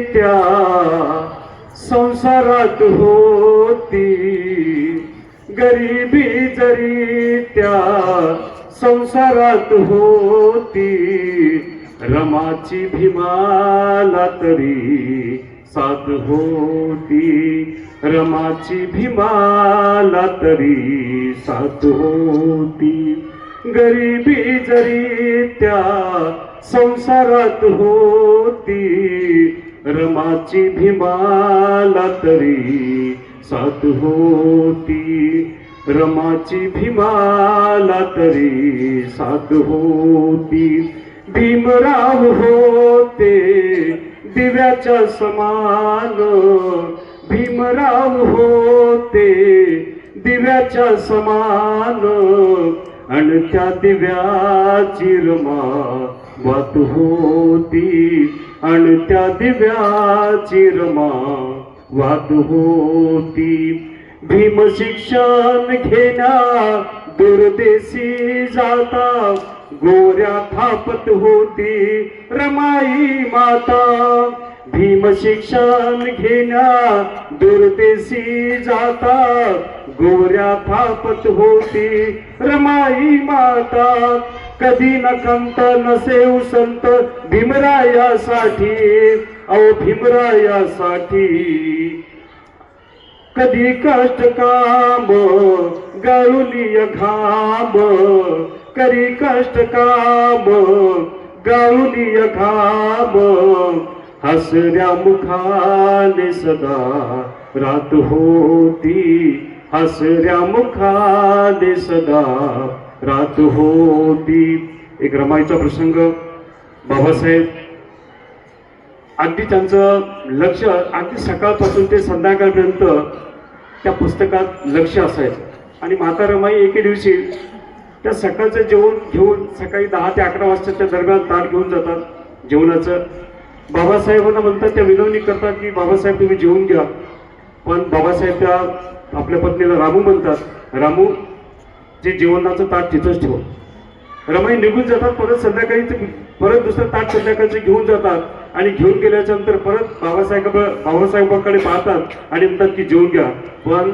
त्या संसारात होती, गरिबी जरी त्या संसारात होती, रमाची भीमाला तरी साथ होती, रमाची भीमाला तरी साथ होती, गरिबी जरी त्या संसारात होती, रमाची भीमाला तरी साथ होती, रमाची भीमाला तरी साथ होती. भीमराव होते दिव्याच्या समान, भीमराव होते दिव्याच्या समान, आणि त्या दिव्याची रमा वात होती, आणि त्या दिव्याची रमा वात होती. भीम शिक्षण घेण्या दुर्देशी जाता, गोऱ्या थापत होती रमाई माता. भीम शिक्षण घेण्या दुर्देशी जाता, गोऱ्या थापत होती रमाई माता. कधी न कंत नसे उसंत भीमरायासाठी, अहो भीमरायासाठी. कधी कष्ट काम गाळुनिय घाम, कधी कष्ट काम गाळुनिय घाम, हसऱ्या मुखाने सदा रात होती, हसऱ्या मुखाने सदा रात होती. एक रमाईचा प्रसंग. बाबासाहेब अगदी त्यांचं लक्ष अगदी सकाळपासून ते संध्याकाळपर्यंत त्या पुस्तकात लक्ष असायचं. आणि माता रमाई एके दिवशी त्या सकाळचं जेवण घेऊन सकाळी 10 ते 11 वाजताच्या दरम्यान ताट घेऊन जातात जेवणाचं. बाबासाहेबांना म्हणतात, त्या विनवणी करतात की बाबासाहेब तुम्ही जेवून घ्या. पण बाबासाहेब त्या आपल्या पत्नीला रामू म्हणतात, रामू जे जेवणाचं ताट तिथंच ठेव. रमाई निघून जातात. परत संध्याकाळी परत दुसरं ताट संध्याकाळचं घेऊन जातात. आणि घेऊन गेल्याच्या नंतर परत बाबासाहेबांकडे पाहतात आणि म्हणतात की जेवून घ्या. पण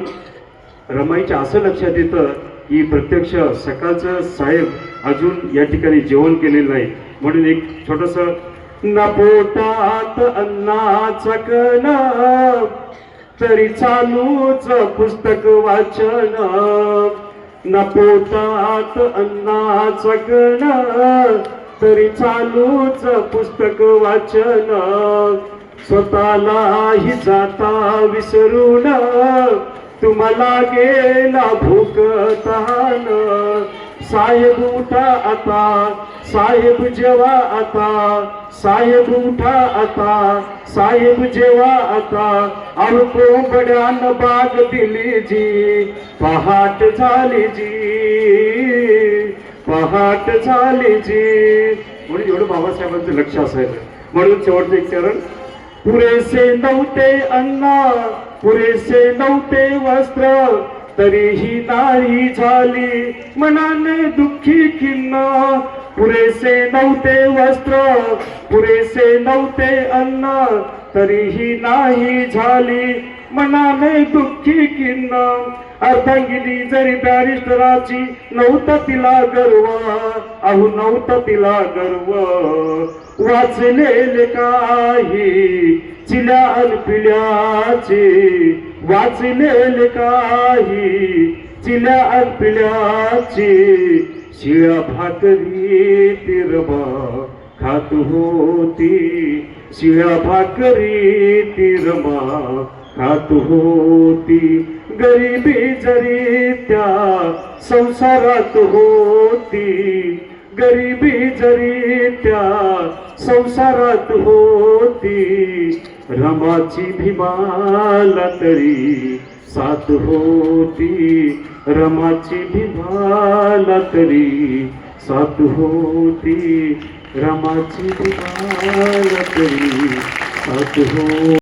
रमाईच्या असं लक्षात येतं की प्रत्यक्ष सकाळचं साहेब अजून या ठिकाणी जेवण केलेलं नाही. म्हणून एक छोटस, ना पोटात अन्नाचा कण, तरी चालूच पुस्तक वाचन. ना पोटात अन्नाचा कण, तरी चालूच पुस्तक वाचन. स्वतःलाही जाता विसरून, तुम्हाला गेला भूक तहान. साहेब उठा आता, साहेब जेवा आता, साहेब उठा आता, साहेब जेवा आता. अहो कोंबड्यान बाग दिली जी, पहाट झाली जी, पहाट झाली जी. म्हणून एवढं बाबासाहेबांचं लक्ष असायचं. म्हणून शेवटचं एक चरण. पुरेसे नव्हते अन्न, पुरेसे नव्हते वस्त्र, तरीही नाही झाली मनाने दुःखी खिन्न. पुरेसे नव्हते वस्त्र, पुरेसे नव्हते अन्न, तरीही नाही झाली मनाने दुःखी खिन्न. अर्धांगिनी जरी बॅरिस्टराची, नव्हता तिला गर्व, अहो नव्हता तिला गर्व. वाचलेले काही चिल्या अनपिल्याचे, वाचलेले काही चिल्या अनपिल्याचे. शिळ्या भाकरी तिरबा खात होती, शिळ्या भाकरी तिरबा खात होती. गरिबी जरी त्या संसारात होती, गरिबी जरी त्या संसारात होती, रमाची भीमाला तरी साथ होती, रमाची भीमाला तरी साथ होती, रमाची भीमाला तरी साथ होती.